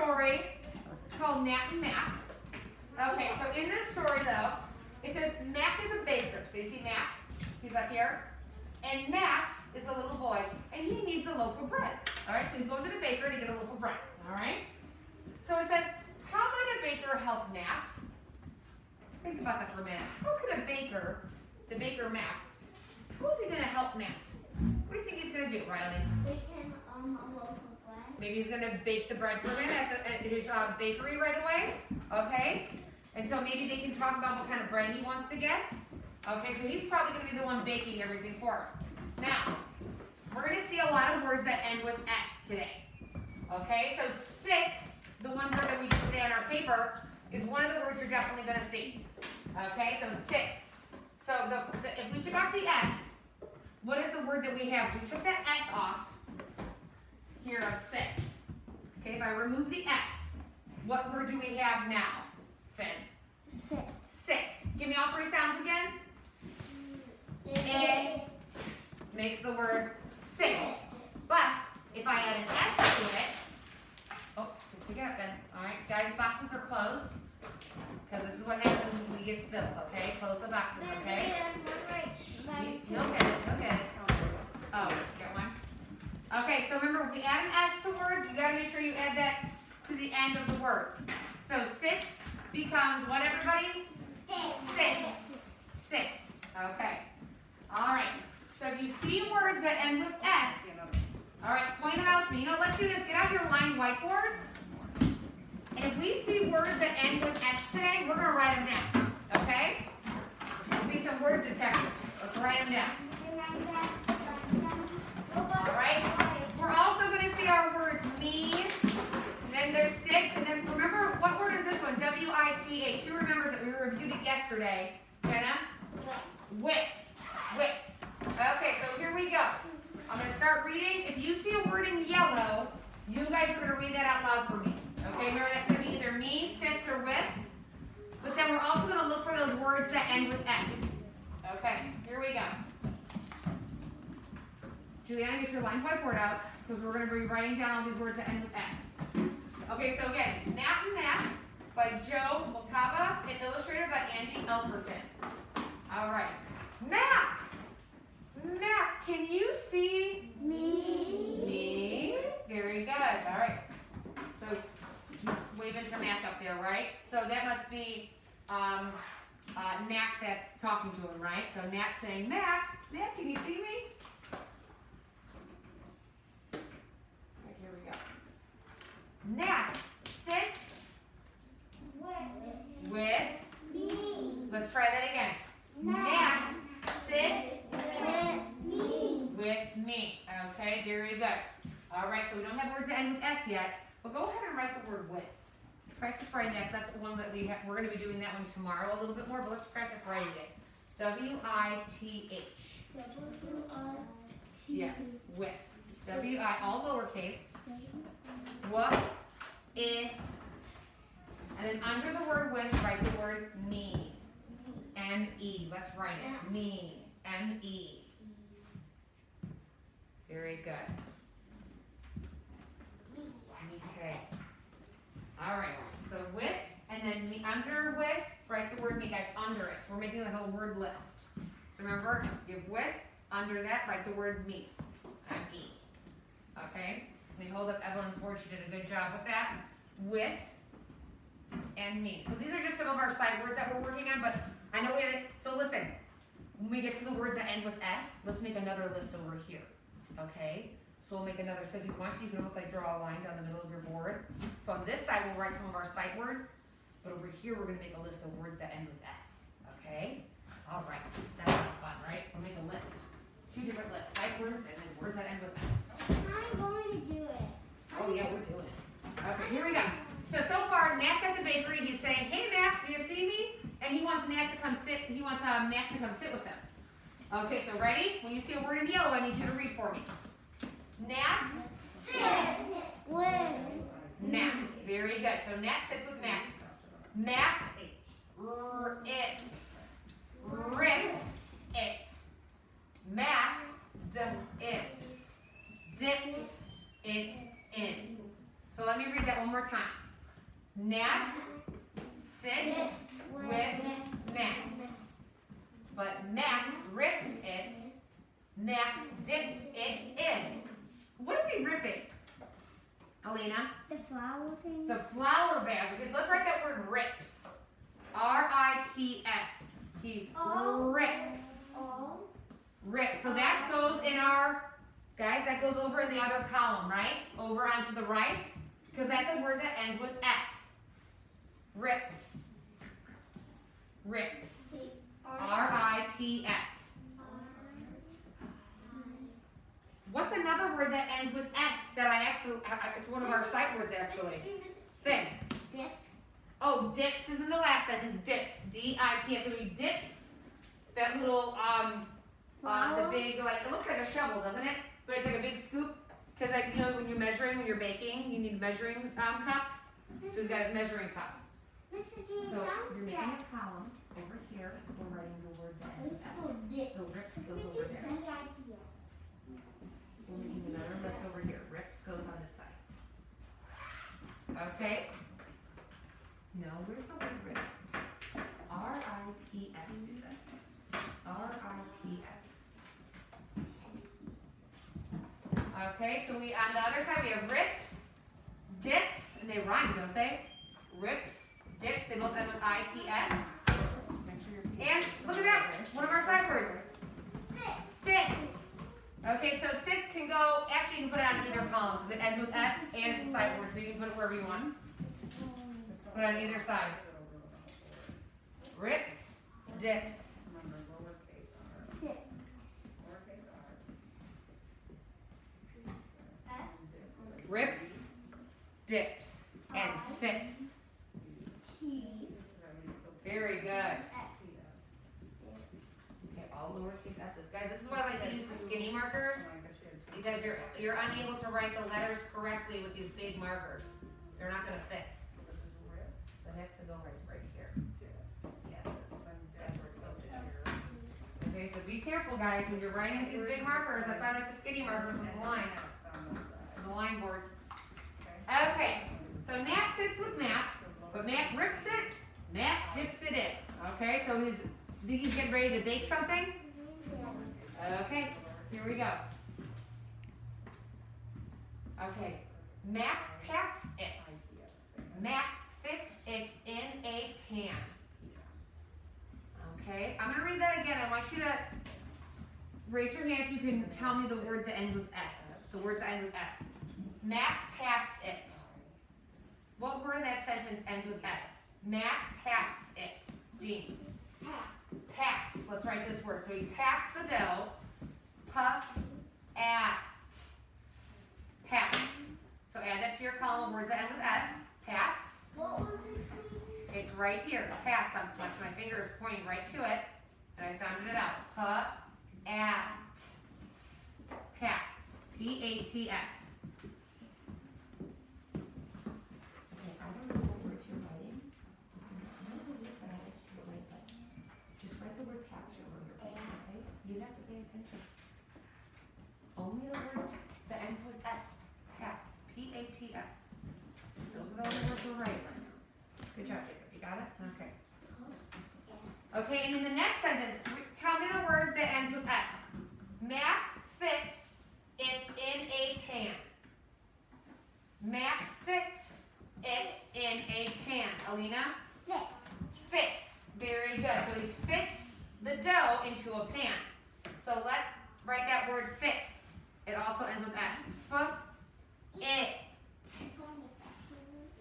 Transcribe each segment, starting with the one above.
story called Nat and Mac. Okay, so in this story though, it says Mac is a baker. So you see Mac, he's up here. And Matt is the little boy, and he needs a loaf of bread. All right, so he's going to the baker to get a loaf of bread. All right? So it says, how might a baker help Matt? Think about that for a minute. How could a baker, the baker Matt, how is he going to help Matt? What do you think he's going to do, Riley? Bake him a loaf of bread. Maybe he's going to bake the bread for him at his bakery right away. Okay? And so maybe they can talk about what kind of bread he wants to get. Okay, so he's probably going to be the one baking everything for him. Now, we're going to see a lot of words that end with S today. Okay, so sits, the one word that we did today on our paper, is one of the words you're definitely going to see. Okay, so sits. So if we took off the S, what is the word that we have? We took that S off here of sits. Okay, if I remove the S, what word do we have now, Finn? Sit. Sit. Give me all three sounds again. It makes the word sit. But if I add an S to it, oh, just pick it up then. All right, guys, boxes are closed because this is what happens when we get spills. Okay, close the boxes. Okay. You'll get it. You'll get it. Oh, get one. Okay, so remember, if we add an S to words, you got to make sure you add that S to the end of the word. So sit becomes what, everybody? Sits. Sits. Okay. All right. So if you see words that end with S, all right, point them out to me. You know, let's do this. Get out your line whiteboards. And if we see words that end with S today, we're going to write them down. Okay? We'll be some word detectives. Let's write them down. All right? We're also going to see our words me, and then there's six, and then remember, what word is this one? W-I-T-H. Who remembers that we reviewed it yesterday? Jenna? With. With. Okay, so here we go. I'm going to start reading. If you see a word in yellow, you guys are going to read that out loud for me. Okay, remember that's going to be either me, sits, or with. But then we're also going to look for those words that end with S. Okay, here we go. Juliana, get your line whiteboard out because we're going to be writing down all these words that end with S. Okay, so again, it's Nat and Mac by Joe Mokaba and illustrated by Andy Elkerton. All right. Mac! Mac, can you see Me. me? Very good. All right. So he's waving to Mac up there, right? So that must be Nat that's talking to him, right? So Nat saying, Mac, can you see me? Right, here we go. Nat, sit with Me. Let's try that again. Nat, sit with me. Okay, very good. All right, so we don't have words that end with S yet, but go ahead and write the word with. Practice writing that, 'cause that's the one that we're going to be doing that one tomorrow a little bit more, but let's practice writing it. W-I-T-H. Yes, with. W-I, all lowercase. What? It. And then under the word with, write the word me. M-E. Let's write it. Me. M-E. Very good. Okay. All right. So with, and then me, under with, write the word me, guys, under it. We're making the whole word list. So remember, give with, under that, write the word me. M-E. Okay? Let me hold up Evelyn's board. She did a good job with that. With and me. So these are just some of our sight words that we're working on, but I know we have it. So listen, when we get to the words that end with S, let's make another list over here. Okay? So we'll make another. So if you want to, you can almost like draw a line down the middle of your board. So on this side, we'll write some of our sight words, but over here, we're going to make a list of words that end with S. Okay? All right. That sounds fun, right? We'll make a list. Two different lists. Sight words and then words that end with S. I'm going to do it. Oh yeah, we're doing it. Okay, here we go. So far, Nat's at the bakery. He's saying, "Hey, Nat, do you see me?" And he wants Nat to come sit. He wants Nat to come sit with him. Okay, so ready? When you see a word in yellow, I need you to read for me. Nat. Sit with. Nat. Very good. So Nat sits with Mac. Mac rips it. Mac dips it in. So let me read that one more time. Nat sits with Mac. But Mac rips it. Mac dips it in. What is he ripping, Alina? The flower thing. The flour bag. Okay, so let's write that word rips. R-I-P-S. He rips. Rips. So that goes in our, guys, that goes over in the other column, right? Over onto the right. Because that's a word that ends with S. Rips. Rips. R-I-P-S. What's another word that ends with S that I actually, it's one of our sight words actually. Thing. Dips. Oh, dips is in the last sentence. Dips. D-I-P-S. So he dips that little, the big, like, it looks like a shovel, doesn't it? But it's like a big scoop. Because, like, you know, when you're measuring, when you're baking, you need measuring cups. So he's got his measuring cup. Mr. Dean, So you're making a column over here. We're writing the word that ends with S. So rips goes over there. We're making another list over here. Rips goes on this side. Okay? No, where's the word rips? R-I-P-S, we said. R-I-P-S. Okay, so we, on the other side, we have rips, dips, and they rhyme, don't they? Rips, dips, they both end with I-P-S. And look at that, one of our side words. Sits. Okay, so sits can go, actually you can put it on either column because it ends with S and it's a side word, so you can put it wherever you want. Put it on either side. Rips, dips. Rips, dips, and sits. Very good. Okay, all lowercase s's. Guys, this is why I like to use the skinny markers, because you're unable to write the letters correctly with these big markers. They're not going to fit. So it has to go right here. Yes, that's where it's supposed to go. Okay, so be careful, guys, when you're writing with these big markers. That's why I like the skinny markers with the lines. The line boards. Okay, so Nat sits with Mac, but Mac rips it, Mac dips it in. Okay, so he's getting ready to bake something? Okay, here we go. Okay, Mac pats it. Mac fits it in a pan. Okay, I'm going to read that again. I want you to raise your hand if you can tell me the word that ends with S. The words that end with S. Mac pats it. What word in that sentence ends with S? Mac pats it. Dean. Pats. Let's write this word. So he pats the dough. Pats. Pats. So add that to your column of words that end with S. Pats. It's right here. Pats. My finger is pointing right to it. And I sounded it out. Pats. P-A-T-S. Okay, I don't know what words you're writing. I know the words that I asked you to write, but just write the word pats or your place, okay? You have to pay attention. Only the word that ends with S. Pats. P-A-T-S. Those are the only words we're writing right now. Good job, Jacob. You got it? Okay. Okay, and in the next sentence, tell me the word that ends with S. Mac fits it in a pan. Mac fits it in a pan. Alina? Fits. Very good. So he fits the dough into a pan. So let's write that word fits. It also ends with S. It.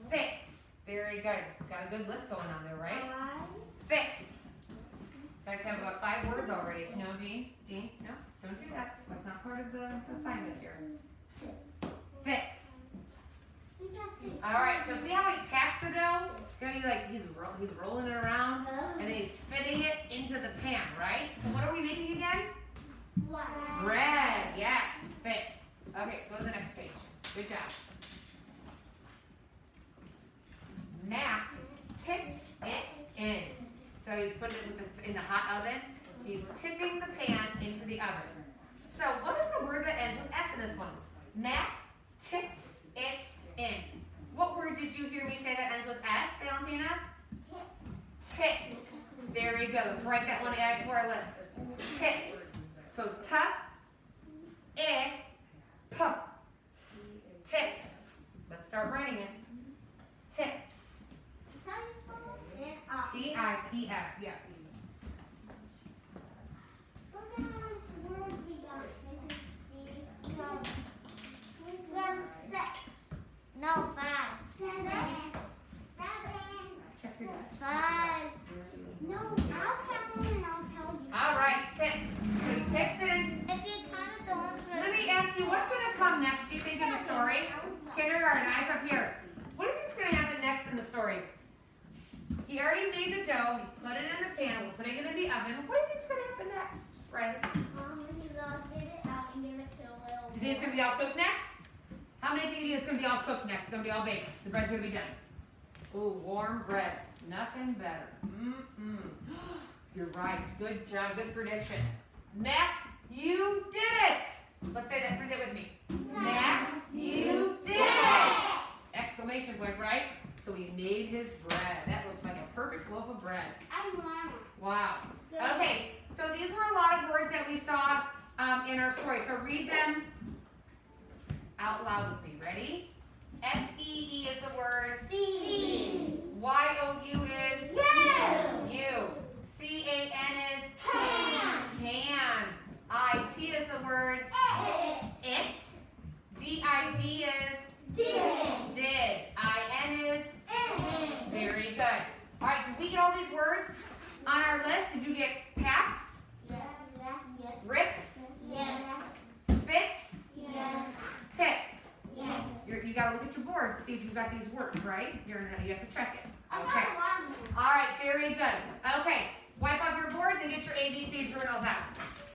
Fits. Very good. Got a good list going on there, right? Fits. You guys have about 5 words already. No, Dean? Dean? No? Don't do that. That's not part of the assignment here. Fits. Alright, so see how he pats the dough? See how he's rolling it around? And then he's fitting it into the pan, right? So what are we making again? Bread. Yes. Fits. Okay, so go to the next page. Good job. Mac tips it in. So he's putting it in the hot oven. He's tipping the pan into the oven. So what is the word that ends with S in this one? Mac tips it in. you hear me say that ends with S, Valentina? Tips. Very good. Let's write that one, add it to our list. Tips. So t, I, p, s. Tips. Let's start writing it. Tips. T-I-P-S. Yeah. Look at how much words we got. We got 6. No, 5. 7. Check your desk. 5. No, I'll count and I'll tell you. All right, tips. So you tips it in. If you kind of don't. Let me ask you, what's going to come next, do you think, in the story? Kindergarten, eyes up here. What do you think's going to happen next in the story? He already made the dough. He put it in the pan. We're putting it in the oven. What do you think's going to happen next, Riley? He's gonna get it out and give it to a little. Do you think it's going to be all cooked next? How many think you it's going to be all cooked next? It's going to be all baked. The bread's going to be done. Ooh, warm bread. Nothing better. You're right. Good job. Good prediction. Mac, you did it. Let's say that. Predict with me. Mac, you did it. Exclamation point, right? So he made his bread. That looks like a perfect loaf of bread. I want it. Wow. Okay, so these were a lot of words that we saw in our story. So read them out loud with me. Ready? S-E-E is the word. C. Y-O-U is? You. You. C-A-N is? Can. Can. I-T is the word. It. D-I-D is? Did. Did. I-N is? Very good. All right, did we get all these words on our list? Did you get pats, Yes. rips, Yes. fits, Yes. tips? Yes. You got to look at your board to see if you've got these words, right? You have to check it. I Okay. got one more. All right, very good. Okay,